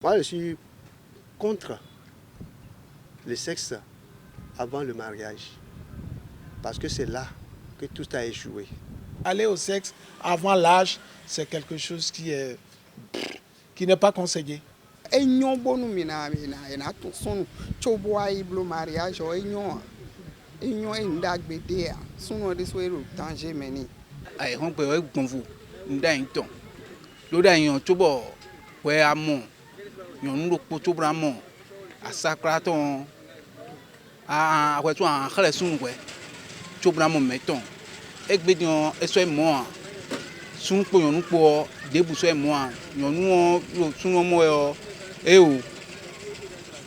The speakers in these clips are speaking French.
Moi, je suis contre le sexe avant le mariage. Parce que c'est là que tout a échoué. Aller au sexe avant l'âge, c'est quelque chose qui n'est pas conseillé. Enyo bonu mina to sonu choboa iblo mariage o enyo ndagbede a sunu de so ero danger meni ai hon pe o gunfu nda inton lo da yan chobo we amo yan nu po chobra mo asakra ton a we tu an khale sunu we chobra mo meton egbedion eso mo sun po yan nu po debu so mo yan nu sunu mo yo o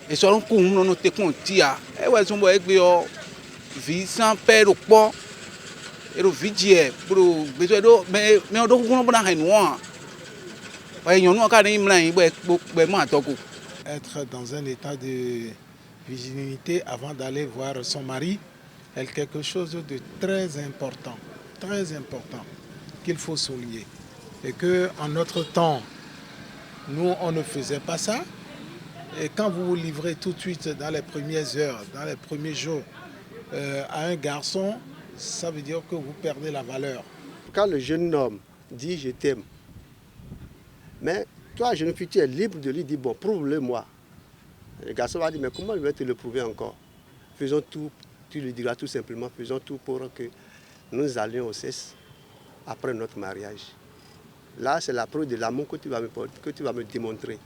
e so ko un no te kon tia e we sun bo egbe o vi san pero po ero vidie bro beso do me do ko bona ha no wa yon no ka ni mlan be ma toko. Être dans un état de virginité avant d'aller voir son mari est quelque chose de très important qu'il faut souligner. Et que en notre temps, nous on ne faisait pas ça. Et quand vous vous livrez tout de suite dans les premières heures, dans les premiers jours à un garçon, ça veut dire que vous perdez la valeur. Quand le jeune homme dit je t'aime, mais toi, jeune fille, tu es libre de lui dire bon, prouve-le-moi. Le garçon va dire mais comment je vais te le prouver encore? Faisons tout, tu lui diras tout simplement, faisons tout pour que nous allions au sexe après notre mariage. Là, c'est la preuve de l'amour que tu vas me démontrer.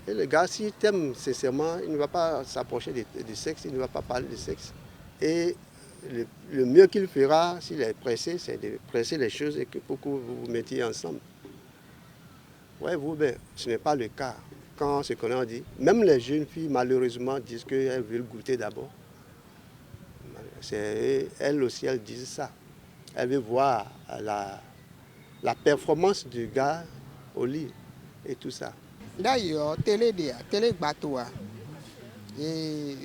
Et le gars, s'il t'aime sincèrement, il ne va pas s'approcher du sexe, il ne va pas parler du sexe. Et le mieux qu'il fera, s'il est pressé, c'est de presser les choses et pour que vous vous mettiez ensemble. Ouais, ben, ce n'est pas le cas. Quand ce qu'on a dit, même les jeunes filles, malheureusement, disent qu'elles veulent goûter d'abord. Elles aussi, elles disent ça. Elles veulent voir la performance du gars au lit et tout ça. D'ailleurs, télé gbatoa et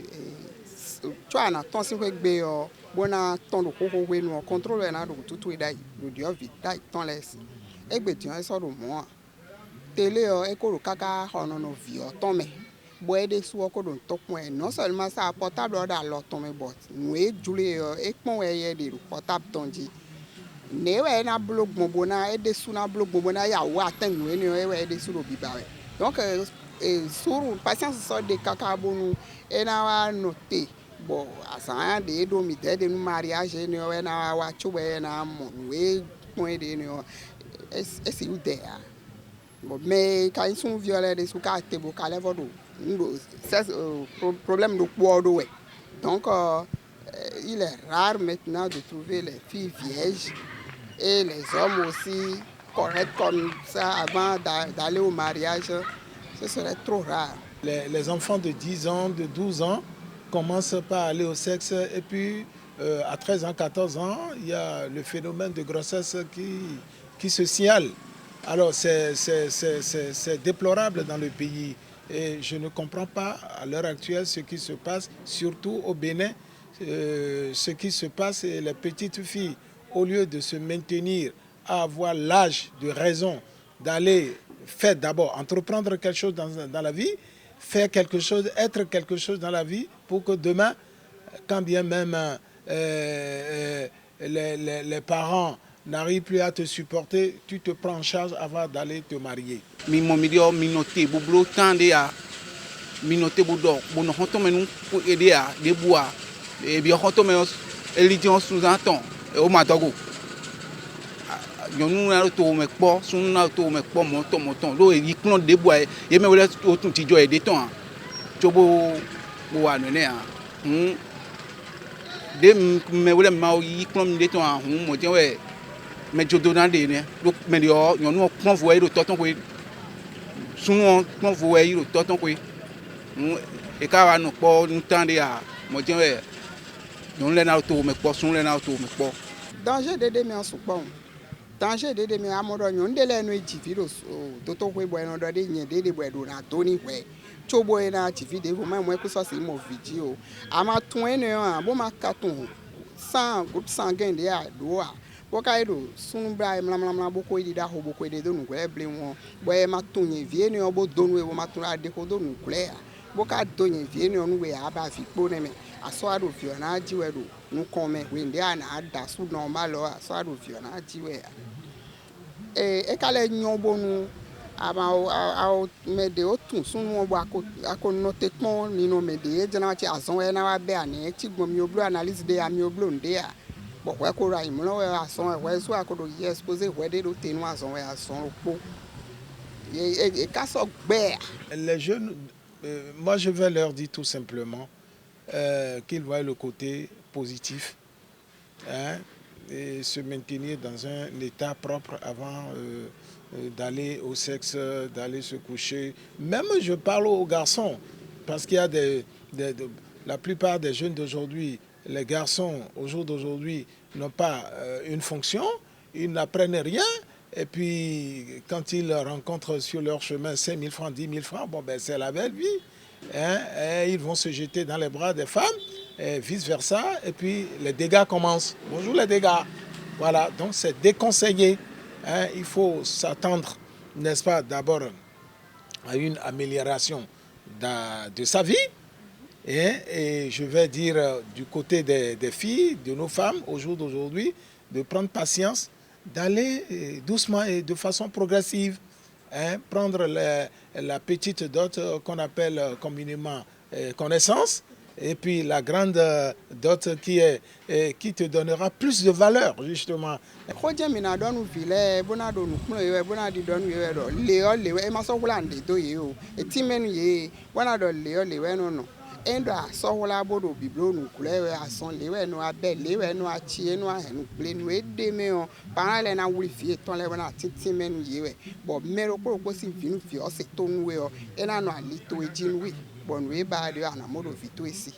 tu as ton si we gbe o bona ton do koko we no contrôle na do tutu e dai do dio vi dai ton les egbe ti on so do mo télé o e ko ro kaka hono no vi o ton me bo e de su o ko do tokun e non seulement ça portable da lo ton me but no e jule o e pon we ye de portable ton ji ne we na blog mo bona e de su na blog mo bona ya wo atan we ni e we de su do bi ba we donc sur patience so de kaka bonu e na wa noter bon asan de do mi de no mariage ni o na wa chuwe na mo we point de ni o esi u de a bon mais quand ils sont violés de suka te bo kale vodo c'est problème de poids do we donc il est rare maintenant de trouver les filles vierges et les hommes aussi corrects comme ça avant d'aller au mariage. Ce serait trop rare. Les enfants de 10 ans, de 12 ans commencent par aller au sexe et puis à 13 ans, 14 ans, il y a le phénomène de grossesse qui se signale. Alors c'est déplorable dans le pays et je ne comprends pas à l'heure actuelle ce qui se passe, surtout au Bénin. Ce qui se passe, c'est les petites filles, au lieu de se maintenir à avoir l'âge de raison d'aller faire d'abord, entreprendre quelque chose dans la vie, faire quelque chose, être quelque chose dans la vie pour que demain, quand bien même les parents n'arrivent plus à te supporter, tu te prends en charge avant d'aller te marier. Minoté, boublo tande a minoté boudor, bono hontome nous pour aider à des bois et bien hontome elidion sous un temps au matago. Yonu na to me po sun na to me po moton lo yi klon de bois ye me wele o tun ti jo e de ton chobo bo wa no ne a de me wele ma yi klon de ton a mo je we me jodo na de ne lo me yo yonu klon vo e ro toton ko sun klon vo e ro toton ko e ka wa no po ntan de a mo je we yonu le na to me po sun le na to me po danger de me en supon danger de me amodo nyon de le no ejiviro to kwe bo eno de yen de bo edo na to ni hwe chobo e na tv de bo ma mo ku so si mo video ama tun eno a bo ma ka tun san good sanguin de a do a boka edo sunu bra mlamlamla boko idi da ho boko ide do nugule ble won boy ma tonye vie ni obo donu e wo ma tun ade ko do nugule boka donye vie ni onu we aba fi po ne me aso ado fi na jiwe do nu come we ndi ana ada su normal o aso ado fi na jiwe e kale nyon bonu aba mede otun sunu obo ako note pon nínú mede e jena ti azon e na wa be ani ti gbon mi oblo analyse de ami oblo nde a bo we ko ra imulo we azon we so akodo ye expose we de do tenu azon we azon opo e ka so gbe. Les jeunes, moi je vais leur dire tout simplement qu'ils voient le côté positif, hein, et se maintenir dans un état propre avant d'aller au sexe, d'aller se coucher. Même je parle aux garçons, parce qu'il y a la plupart des jeunes d'aujourd'hui, les garçons au jour d'aujourd'hui n'ont pas une fonction, ils n'apprennent rien. Et puis, quand ils rencontrent sur leur chemin 5 000 francs, 10 000 francs, bon, ben, c'est la belle vie. Hein, et ils vont se jeter dans les bras des femmes, et vice-versa. Et puis, les dégâts commencent. Bonjour les dégâts. Voilà, donc c'est déconseillé. Hein, il faut s'attendre, n'est-ce pas, d'abord à une amélioration de sa vie. Et je vais dire du côté des filles, de nos femmes, au jour d'aujourd'hui, de prendre patience, d'aller doucement et de façon progressive, hein, prendre la petite dot qu'on appelle communément connaissance, et puis la grande dot qui te donnera plus de valeur, justement. Endo a sohola bodo biblo nu kulewe ason lewe no abe lewe no achie no ahenu ple no edeme o parale na wuri fie ton lewe na titi menu yewe bo mero ko si vinu fie o se tonu we o ena no alito ejinwe bo no e ba de ana modo fito esi.